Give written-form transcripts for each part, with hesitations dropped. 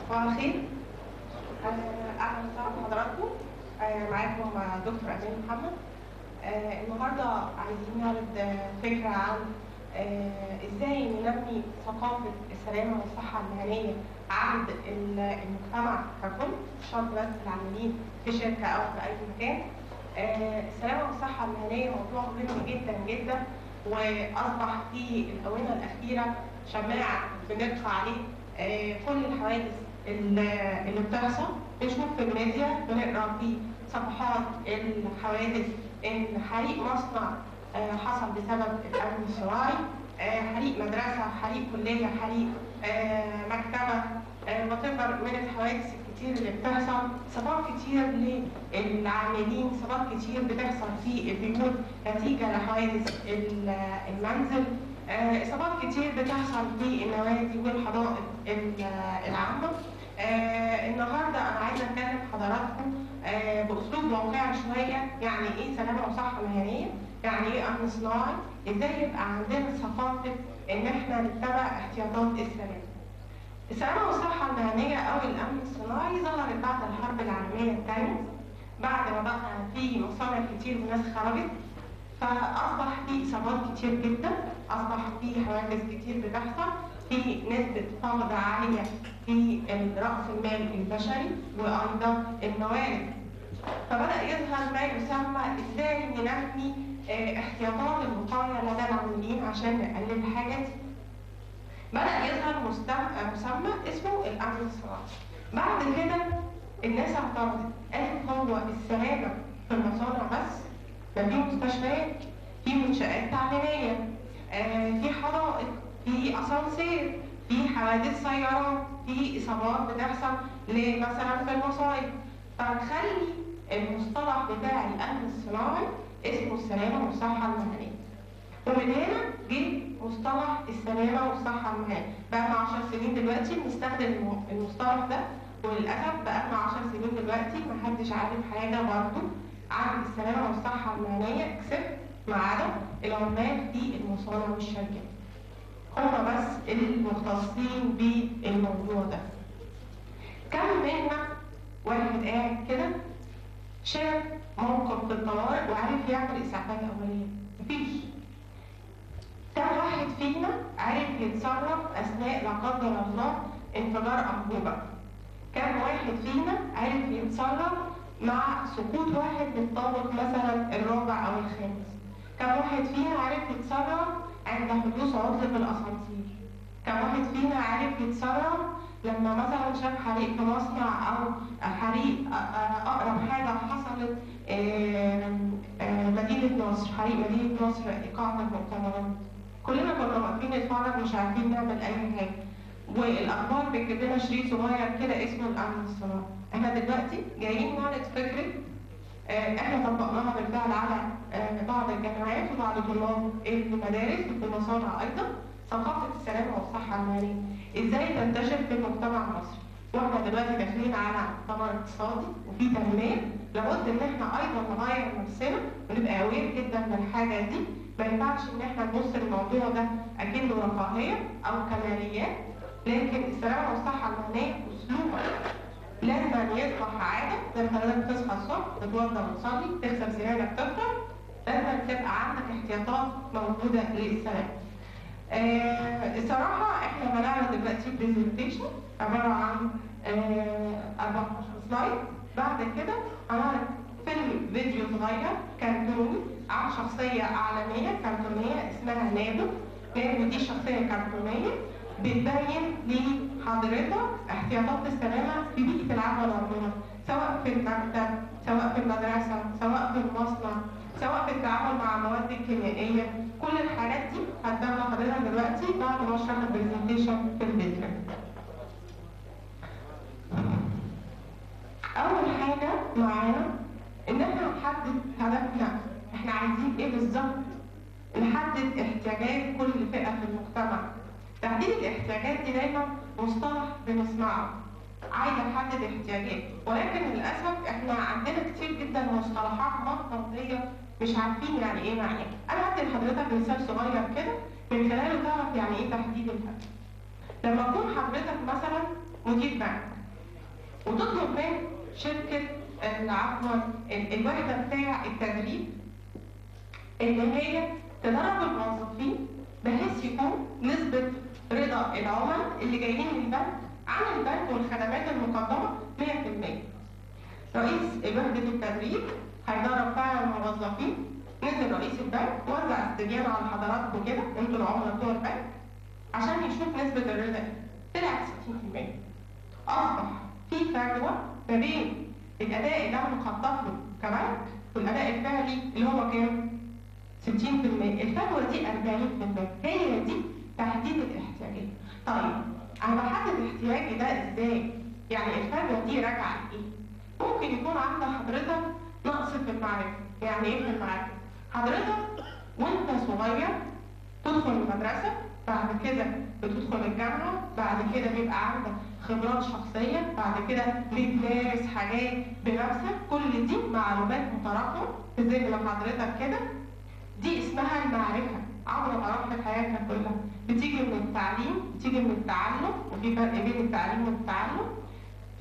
صباح الخير. اهلا وسهلا بحضراتكم. معاكم دكتور امين محمد. النهارده عايزين نعرض فكره عن ازاي ننمي ثقافه السلامه والصحه المهنيه عند المجتمع ككل، مش شرط بس العاملين في شركه او في اي مكان. السلامه والصحه المهنيه موضوع مهم جدا جدا، واصبح في الاونه الاخيره شماعه بنرفع عليه كل الحوادث اللي بتحصل. بنشوف في الميديا، بنقرا في صفحات الحوادث ان حريق مصنع حصل بسبب الامن الصناعي، حريق مدرسه، حريق كليه، حريق مكتبه، وتقدر من الحوادث الكتير اللي بتحصل. اصابات كتير للعاملين، اصابات كتير بتحصل في البيوت نتيجه لحوادث المنزل، اصابات كتير بتحصل في النوادي والحدائق العامه. النهارده انا عايزه اتكلم حضراتكم باسلوب واقعي شويه، يعني ايه سلامه وصحه مهنيه، يعني ايه امن صناعي، ازاي يبقى عندنا ثقافه ان احنا نتبع احتياطات السلامه. السلامه والصحه المهنيه او الامن الصناعي ظهرت بعد الحرب العالميه الثانيه، بعد ما بقى في مصانع كتير وناس خرجت، فاصبح في اصابات كتير جدا، اصبح في حوادث كتير بتحصل، في نسبه فقد عاليه في راس المال البشري وايضا الموارد. فبدا يظهر ما يسمى ازاي ننمي احتياطات الوقايه لدى العاملين عشان نقلل الحاجات دي. بدا يظهر مسمى اسمه الامن الصناعي. بعد كده الناس اعترضت، قالت هو السلامه في المصانع بس؟ ده في مستشفيات، في منشآت تعليميه، في حدائق، في اسانسير، في حوادث سيارات، في اصابات بتحصل مثلا في المصايف. فنخلي المصطلح بتاع الامن الصناعي اسمه السلامه والصحه المهنيه. ومن هنا جه مصطلح السلامه والصحه المهنيه. بقى 10 سنين دلوقتي بنستخدم المصطلح ده، وللاسف بقى 10 سنين دلوقتي ما حدش عارف حاجه برضه عن السلامه والصحه المهنيه اكسبت ما عدا العمال في المصانع والشركات. هم بس المختصين بالموضوع ده. كم منا واحد قاعد كده شاف موقف في الطوارئ وعارف يعمل اسعافات اوليه؟ مفيش. كم واحد فينا عارف يتصرف اثناء لا قدر الله انفجار انبوبه؟ كم واحد فينا عارف يتصرف مع سقوط واحد من الطابق مثلا الرابع او الخامس؟ كم واحد فينا عارف يتصرف عند حدوث عطل في الاسانسير؟ كم واحد فينا عارف يتصرف لما مثلا شاف حريق في مصنع او حريق اقرب حاجه حصلت مدينه نصر، حريق مدينه نصر قاعه المؤتمرات؟ كلنا كنا واقفين نتفرج مش عارفين نعمل اي حاجه، والاخبار بتجيب لنا شريط صغير كده اسمه الامن الصناعي. احنا دلوقتي جايين نعرض فكره احنا طبقناها بالفعل على بعض الجامعات وبعض طلاب المدارس والمصانع ايضا، ثقافه السلامه والصحه المهنيه ازاي تنتشر في المجتمع المصري. واحنا دلوقتي داخلين على مؤتمر اقتصادي وفي تنميه، لابد ان احنا ايضا نغير نفسنا ونبقى اوير جدا بالحاجه دي. ما ينفعش ان احنا نبص للموضوع ده اكنه رفاهيه او كماليات، لكن السلامه والصحه المهنيه اسلوب لازم يصبح عاده. زي ما حضرتك تصحى الصبح تتوضا وتصلي، تغسل سنانك، تفطر، لازم تبقى عندك احتياطات موجوده للسلامه. الصراحه احنا هنعرض دلوقتي برزنتيشن عباره عن 14 سلايد. بعد كده هنعرض فيلم فيديو صغير كرتوني عن شخصيه عالميه كرتونيه اسمها نابو. نابو دي شخصيه كرتونيه بتبين لحضرتك احتياطات السلامه في بيئه العمل عموما، سواء في المكتب، سواء في المدرسه، سواء في المصنع، سواء في التعامل مع المواد الكيميائيه. كل الحاجات دي هتبان لحضرتك دلوقتي بعد ما اشرح البرزنتيشن في الفيديو. اول حاجه معانا ان احنا نحدد هدفنا، احنا عايزين ايه بالظبط، نحدد احتياجات كل فئه في المجتمع. تحديد الاحتياجات دي دايما مصطلح بنسمعه، عايز احدد احتياجات، ولكن للاسف احنا عندنا كتير جدا مصطلحات منطقيه مش عارفين يعني ايه معناها. انا هدي لحضرتك مثال صغير كده من خلاله تعرف يعني ايه تحديد الهدف. لما تكون حضرتك مثلا مدير بنك وتطلب من شركه عفوا الوحده بتاع التدريب ان هي تدرب الموظفين بحيث يكون نسبه رضا العملاء اللي جايين من البنك عن البنك والخدمات المقدمه 100%. رئيس وحده التدريب هيدرب فعلا الموظفين. نزل رئيس البنك وزع استبيان على حضراتكم كده انتوا العملاء بتوع البنك عشان يشوف نسبه الرضا طلعت 60%. اصبح في فجوه ما بين الاداء اللي انا مخطط له كبنك والاداء الفعلي اللي هو كام؟ 60%. الفجوه دي 40%. هي دي تحديد الاحتياجات. طيب انا بحدد احتياجي ده ازاي؟ يعني الفجوه دي راجعه لايه؟ ممكن يكون عند حضرتك نقص في المعرفه. يعني ايه في المعرفه؟ حضرتك وانت صغير تدخل المدرسه، بعد كده بتدخل الجامعه، بعد كده بيبقى عندك خبرات شخصيه، بعد كده بتمارس حاجات بنفسك، كل دي معلومات متراكمه في ذهن حضرتك كده. دي اسمها المعرفه عبر مراحل حياتك كلها. بتيجي من التعليم، بتيجي من التعلم، وفي فرق بين التعليم والتعلم.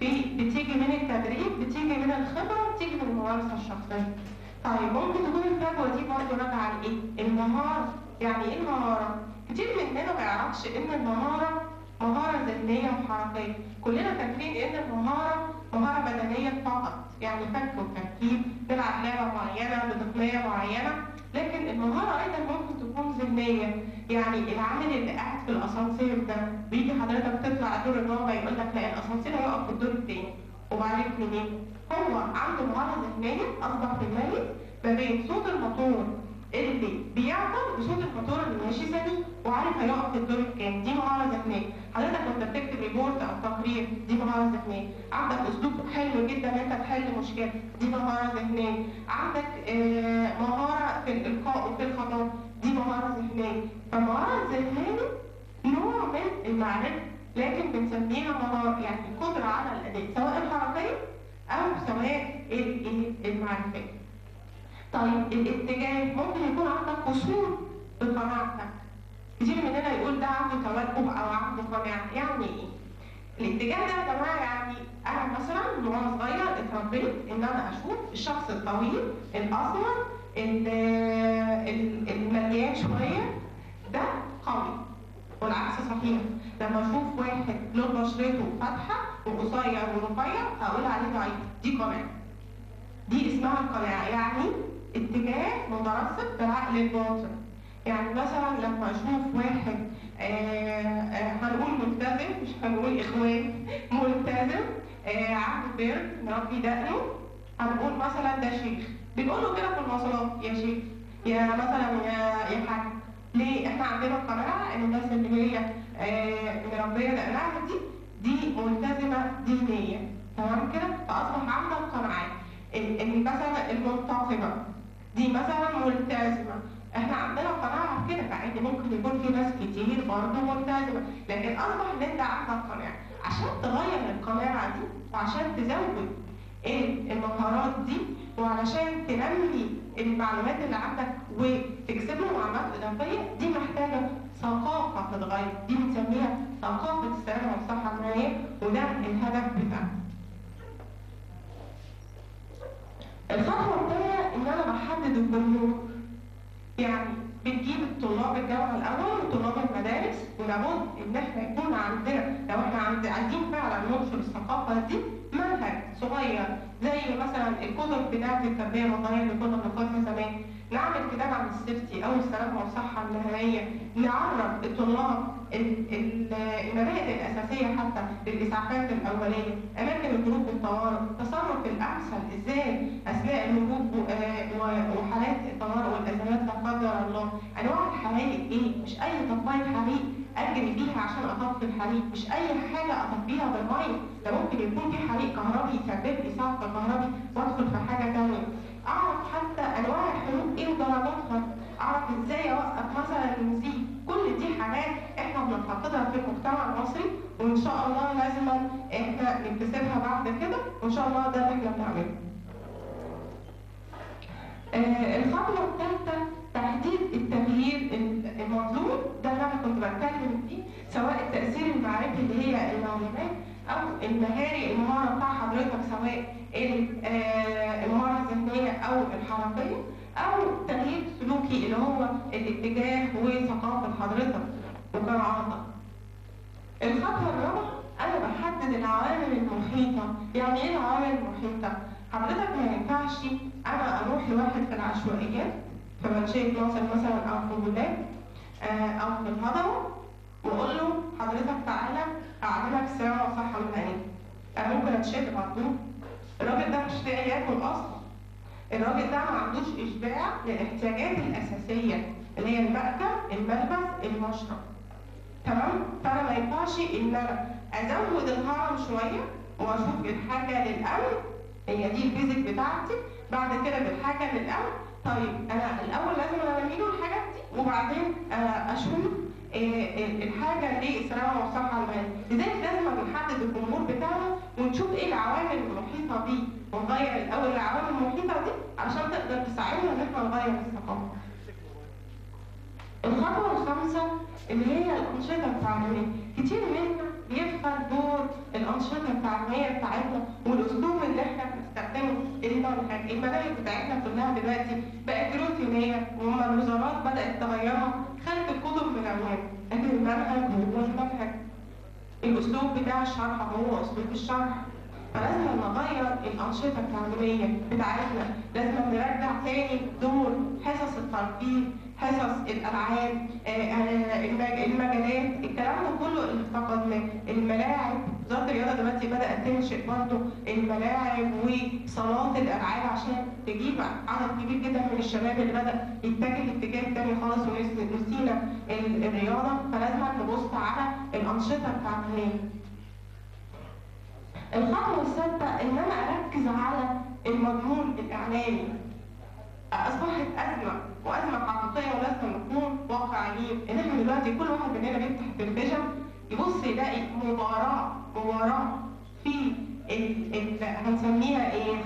بتيجي من التدريب، بتيجي من الخبره، بتيجي من الممارسه الشخصيه. طيب ممكن تكون الفجوه دي برضه راجعه لايه؟ المهاره. يعني ايه المهاره؟ كتير مننا ما يعرفش ان المهاره مهاره ذهنيه وحركيه. كلنا فاكرين ان المهاره مهاره بدنيه فقط، يعني فك وتركيب، نلعب لعبه معينه بتقنيه معينه، لكن المهاره ايضا ممكن تكون ذهنيه. يعني العامل اللي قاعد في الاسانسير ده بيجي حضرتك تطلع الدور الرابع يقول لك لا الاسانسير هيقف في الدور الثاني، وبعدين منين؟ هو عنده مهاره ذهنيه اصبح في دماغه ما بين صوت الموتور اللي بيعطل وصوت الموتور اللي ماشي سليم، وعارف هيقف في الدور الكام. دي مهاره ذهنيه. حضرتك وانت بتكتب ريبورت او تقرير دي مهاره ذهنيه. عندك اسلوب حلو جدا ان انت تحل مشكله، دي مهاره ذهنيه. عندك مهاره في الالقاء وفي الخطاب، دي مهاره ذهنيه. فالمهاره الذهنيه نوع من المعرفه، لكن بنسميها مهاره، يعني قدره على الاداء سواء الحركيه او سواء المعرفيه. طيب الاتجاه ممكن يكون عندك قصور بقناعتك. كتير مننا يقول ده عنده توجه او عنده قناعه. يعني ايه؟ الاتجاه ده يا جماعه يعني انا مثلا من وانا صغير اتربيت ان انا اشوف الشخص الطويل الاسمر المليان شويه ده قوي، والعكس صحيح. لما اشوف واحد لون بشرته فاتحه وقصير ورفيع هقول عليه ضعيف. دي قناعه. دي اسمها القناعه، يعني اتجاه مترسب بالعقل الباطن. يعني مثلا لما اشوف واحد هنقول ملتزم، مش هنقول اخوان، ملتزم عنده بيرد مربي دقنه، هنقول مثلا ده شيخ. بنقول له كده في المواصلات يا شيخ، يا مثلا يا حاج. ليه؟ احنا عندنا قناعه ان الناس اللي هي مربيه دقنها دي ملتزمه دينيا. تمام كده؟ فاصبح عندك قناعات. مثلا المنتقبه دي مثلا ملتزمه. احنا عندنا قناعه كده، مع ان ممكن يكون في ناس كتير برضه ملتزمه، لكن اصبح ان انت عندك قناعه. عشان تغير القناعه دي وعشان تزود المهارات دي وعلشان تنمي المعلومات اللي عندك وتكسب له معلومات اضافيه، دي محتاجه ثقافه تتغير. دي بنسميها ثقافه السلامه والصحه المهنيه، وده الهدف بتاعنا. الخطوه الثانيه ان انا بحدد الجمهور. يعني بنجيب الطلاب الجامعه الاول وطلاب المدارس، ولابد ان احنا يكون عندنا لو احنا عايزين فعلا ننشر الثقافه دي منهج صغير زي مثلا الكتب بتاعه التربيه الوطنيه اللي كنا بناخدها زمان. نعمل كتاب عن السيفتي او السلامه والصحه المهنيه، نعرف الطلاب المبادئ الاساسيه حتى للاسعافات الاوليه، اماكن الهروب والطوارئ، التصرف الامثل ازاي اثناء الهروب وحالات الطوارئ والازمات لا قدر الله، انواع الحرائق ايه، مش اي طفايه حريق اجري بيها عشان اطفي الحريق، مش اي حاجه اطفيها بالميه، ده ممكن يكون في حريق كهربي يسبب لي صعق كهربي وادخل في حاجه ثانيه. اعرف حتى انواع الحروق ايه ودرجاتها، اعرف ازاي اوقف مثلا المزيد. كل دي حاجات احنا بنفتقدها في المجتمع المصري، وان شاء الله لازم احنا نكتسبها بعد كده، وان شاء الله ده اللي احنا بنعمله. الخطوه الثالثه تحديد التغيير المطلوب. ده اللي انا كنت بتكلم فيه، سواء التاثير المعرفي اللي هي المعلومات او المهاري، المهاره بتاع حضرتك سواء المهاره الذهنيه او الحركيه، او تغيير سلوكي اللي هو الاتجاه وثقافه حضرتك وقناعاتك. الخطوه الرابعه انا بحدد العوامل المحيطه. يعني ايه العوامل المحيطه؟ حضرتك ما ينفعش انا اروح لواحد في العشوائيات في منشأة ناصر مثلا او في الولاد او في الهضبه واقول له حضرتك تعالى اعلمك السلامه والصحه والهنيه. انا ممكن اتشد برضه. الراجل ده مش لاقي ياكل اصلا. الراجل ده ما عندوش اشباع للاحتياجات الاساسيه اللي هي المأكل، الملبس، المشرب. تمام؟ فانا ما ينفعش ان انا ازود الهرم شويه واشوف الحاجه للامن، هي دي البيزك بتاعتي، بعد كده بالحاجه للامن. طيب انا الاول لازم انمي له الحاجات دي وبعدين اشوف الحاجه للسلامه والصحه والهنيه. لذلك لازم بنحدد الجمهور بتاعنا ونشوف ايه العوامل المحيطه بيه ونغير الاول العوامل المحيطه دي عشان تقدر تساعدنا ان احنا نغير الثقافه. الخطوه الخامسه اللي هي الانشطه التعليميه. كتير منا بيفهم دور الانشطه التعليميه بتاعتنا والاسلوب اللي احنا بنستخدمه. المناهج بتاعتنا كلها دلوقتي بقت روتينيه وهم الوزارات بدات تغيرها، خلت الكتب ملونه، لكن المنهج هو المنهج. الاسلوب بتاع الشرح هو اسلوب الشرح. فلازم نغير الانشطه التعليميه بتاعتنا، لازم نرجع تاني دور حصص الترفيه، حصص الالعاب، المجالات، الكلام ده كله اللي افتقدناه. الملاعب، وزاره الرياضه دلوقتي بدات تنشئ برضه الملاعب وصالات الالعاب عشان تجيب عدد كبير جدا من الشباب اللي بدا يتجه اتجاه تاني خالص ونسينا الرياضه. فلازم نبص على الانشطه التعليميه. الخطوه السادسه ان انا اركز على المضمون الاعلامي. اصبحت ازمه وازمه حقيقيه ولازم نكون واقعيين. ان احنا دلوقتي كل واحد مننا بيفتح التلفزيون يبص يلاقي مباراه في هنسميها ايه؟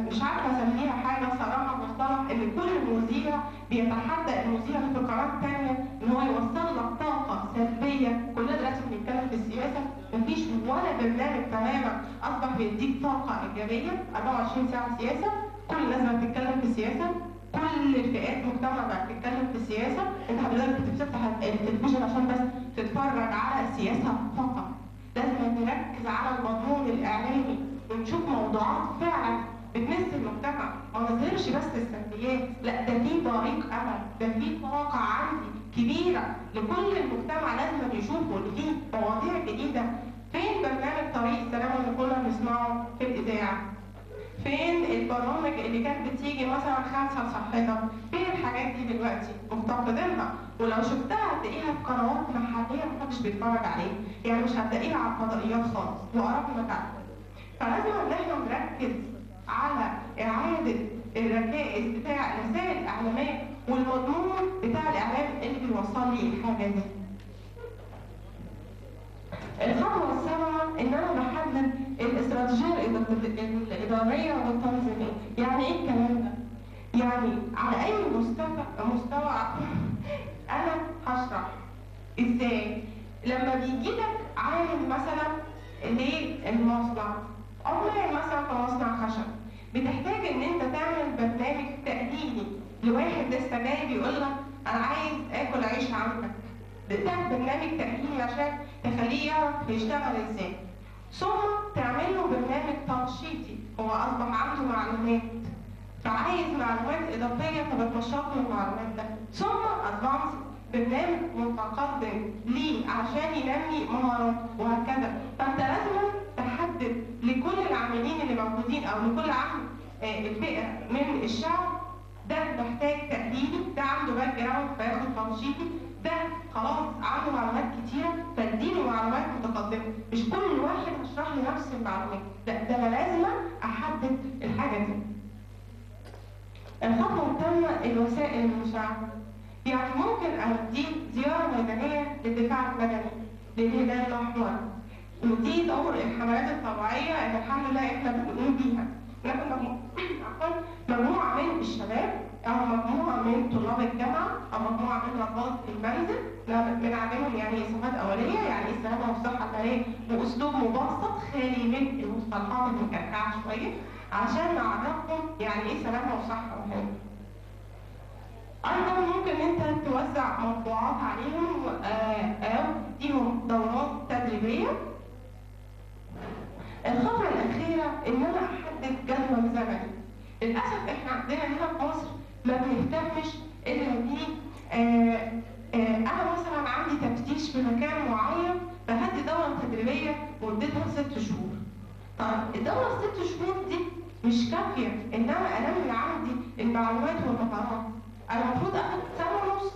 مش عارفه اسميها حاجه صراحه، مصطلح ان كل مذيع بيتحدى المذيع في القناه الثانيه ان هو يوصل لك طاقه سلبيه. كلنا دلوقتي بنتكلم في السياسه، مفيش ولا برنامج تماما اصبح بيديك طاقه ايجابيه. 24 ساعه سياسه، كل الناس بقت بتتكلم في السياسه، كل الفئات المجتمع بقت بتتكلم في السياسه. انت حضرتك بتفتح التلفزيون عشان بس تتفرج على السياسه فقط. لازم نركز على المضمون الاعلامي ونشوف موضوعات فعلا بتمس المجتمع، ما نظهرش بس السلبيات، لا ده في طريق امل، ده في طاقه عندي كبيره لكل المجتمع لازم يشوفوا ان في مواضيع جديده. فين برنامج طريق السلام اللي كنا بنسمعه في الاذاعه؟ فين البرامج اللي كانت بتيجي مثلا 5 لصحتك؟ فين الحاجات دي دلوقتي؟ مفتقدينها، ولو شفتها هتلاقيها في قنوات محليه محدش بيتفرج عليها، يعني مش هتلاقيها على الفضائيات خالص وقربنا تعرف. فلازم ان احنا نركز على اعاده الركائز بتاع الوسائل الاعلاميه والمضمون بتاع الاعلام اللي بيوصل لي الحاجه دي. الخطوه السابعه ان انا بحدد الاستراتيجيه الاداريه والتنظيميه. يعني ايه الكلام ده؟ يعني على اي مستوى انا هشرح ازاي. لما بيجي لك عامل مثلا للمصنع، عمال مثلا في مصنع خشب، بتحتاج ان انت تعمل برنامج تأهيلي لواحد لسه جاي بيقول لك انا عايز اكل عيش عندك. بتعمل برنامج تأهيلي عشان تخليه يعرف يشتغل ازاي. ثم تعمل له برنامج تنشيطي، هو اصبح عنده معلومات فعايز معلومات اضافيه فبتنشط له المعلومات ده. ثم ادفانس برنامج متقدم ليه عشان ينمي مهارات وهكذا. فانت لازم تحدد لكل العاملين اللي موجودين او لكل عامل الفئه من الشعب ده محتاج تأهيلي، ده عنده باك جراوند فياخد تنشيطي، ده خلاص عنده معلومات كتيره فاديله معلومات متقدمه. مش كل واحد هشرح له نفس المعلومات، لا ده انا لازم احدد الحاجه دي. الخطوه الثانيه الوسائل المساعده. يعني ممكن ادي زياره ميدانيه للدفاع المدني للهلال الاحمر، ودي دور الحملات الطوعيه اللي الحمد لله احنا بنقوم بيها. ناخد مجموعه من الشباب أو مجموعة من طلاب الجامعة أو مجموعة من رباط المنزل بنعلمهم يعني إيه صفات أولية، يعني إيه السلامة والصحة المالية بأسلوب مبسط خالي من المصطلحات المكلكعة شوية، عشان نعرفهم يعني إيه سلامة وصحة مهمة. أيضا ممكن أنت توزع مطبوعات عليهم أو تديهم دورات تدريبية. الخطوة الأخيرة إن أنا أحدد جدول زمني. للأسف إحنا عندنا هنا في مصر ما بنهتمش إلا ب أنا مثلا عندي تفتيش في مكان معين فهدي دورة تدريبية مدتها 6 شهور. طيب الدورة 6 شهور دي مش كافية إن أنا أنمي عندي المعلومات والمهارات. أنا المفروض آخد سنة ونص.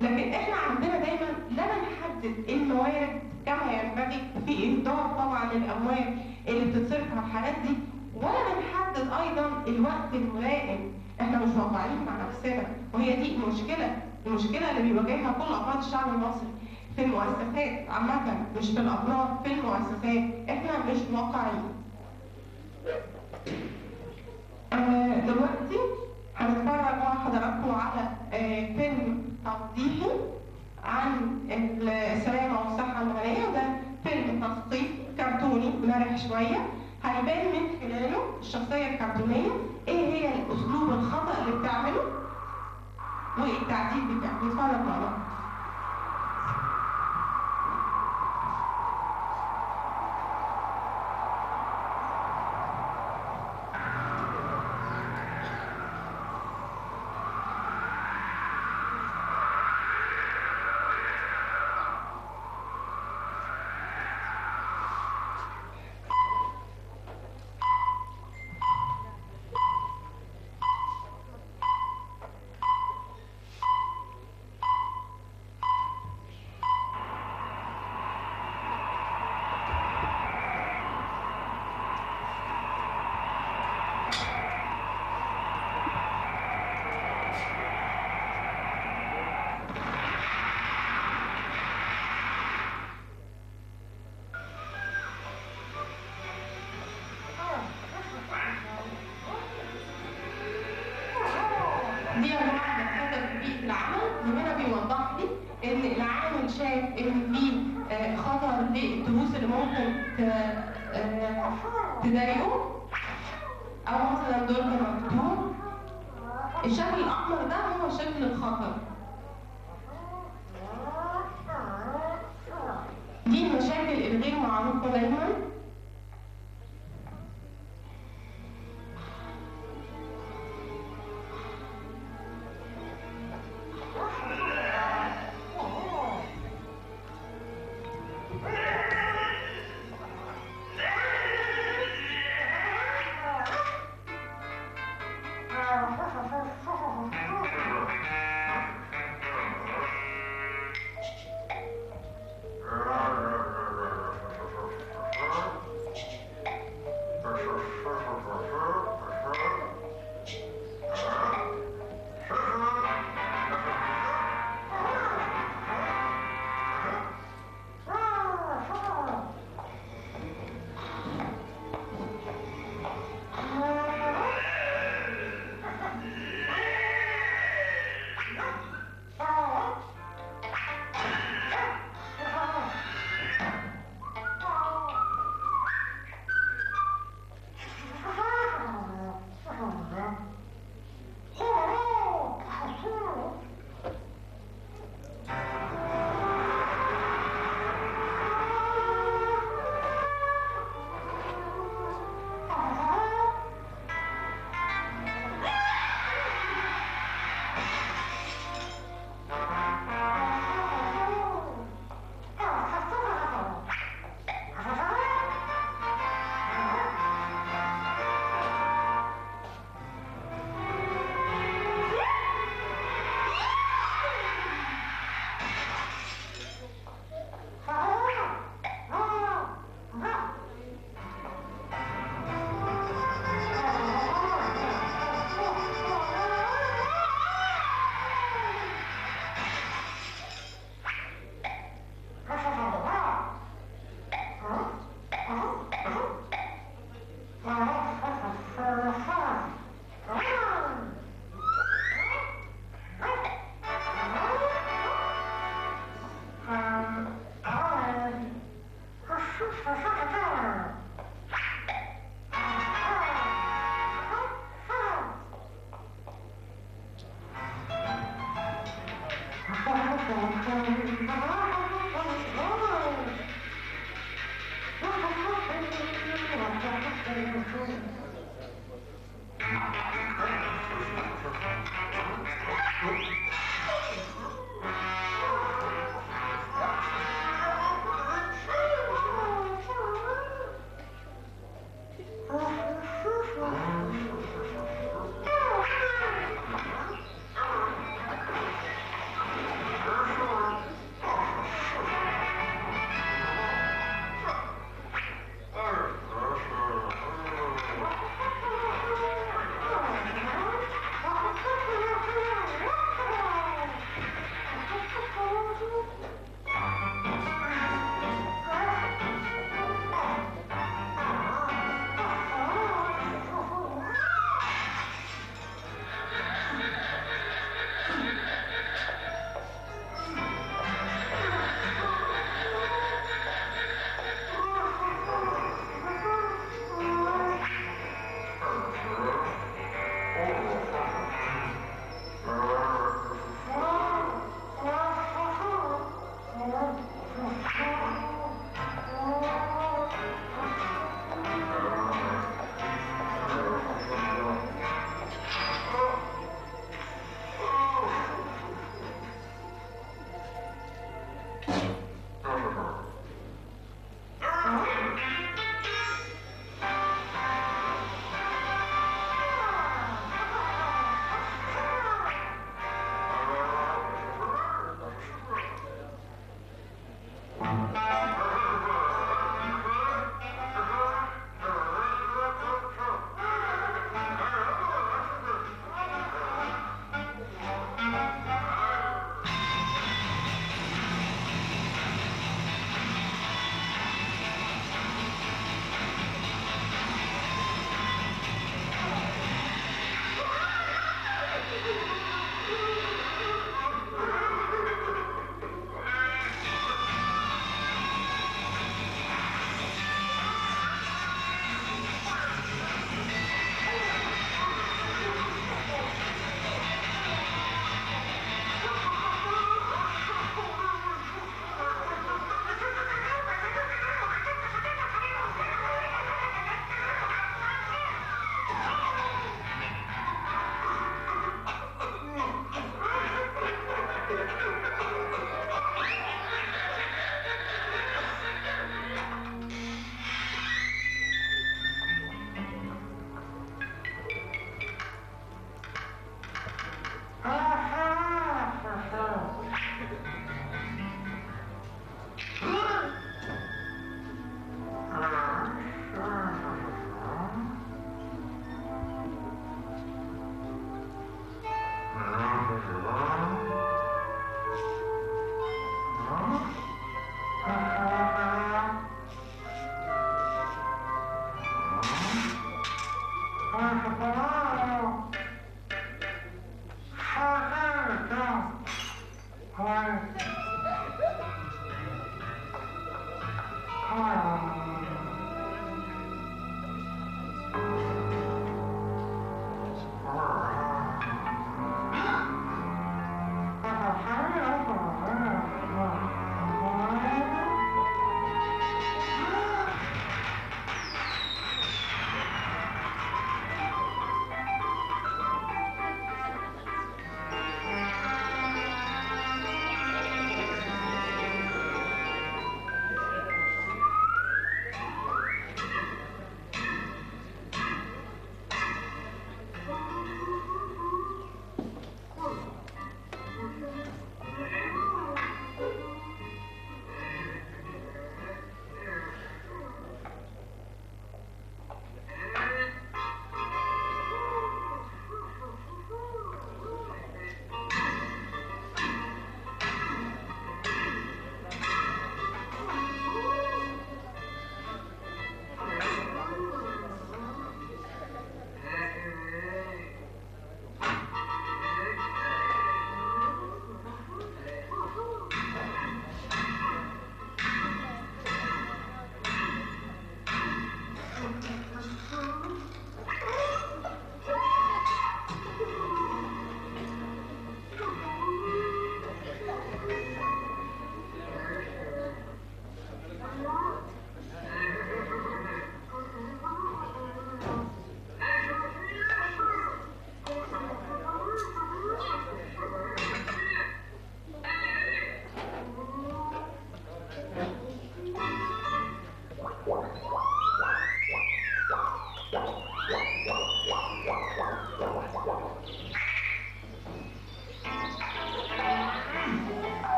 لكن إحنا عندنا دايما لا بنحدد الموارد كما ينبغي في إهدار طبعا الأموال اللي بتتصرف على الحاجات دي، ولا بنحدد أيضا الوقت الملائم. إحنا مش واقعيين مع نفسنا، وهي دي المشكلة اللي بيواجهها كل أفراد الشعب المصري في المؤسسات عامة، مش في الأفراد، في المؤسسات إحنا مش واقعيين. دلوقتي هنتفرج مع حضراتكم على فيلم توضيحي عن السلامة والصحة المالية. ده فيلم تثقيفي كرتوني مرح شوية، هيبان من خلاله الشخصية الكرتونية ايه هي الأسلوب الخطأ اللي بتعمله وايه التعديل بتاعه. نتفرج مع بعض. دي انواع بتستخدم في بيئه العمل، وهنا بيوضح لي ان العامل شايف ان في خطر للدروس اللي ممكن تضايقه، او مثلا درج مفتوح. الشكل الاحمر ده هو شكل الخطر. دي المشاكل الغير معروفه دايما.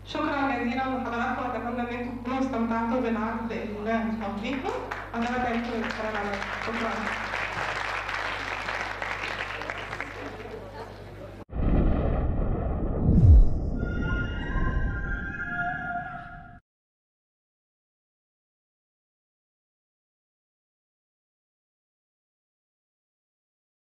شكرا جزيلا لحضراتكم، واتمنى ان انتم تكونوا استمتعتوا بالعرض التوظيفي. انا تعبت من الكلام عليكم. شكرا.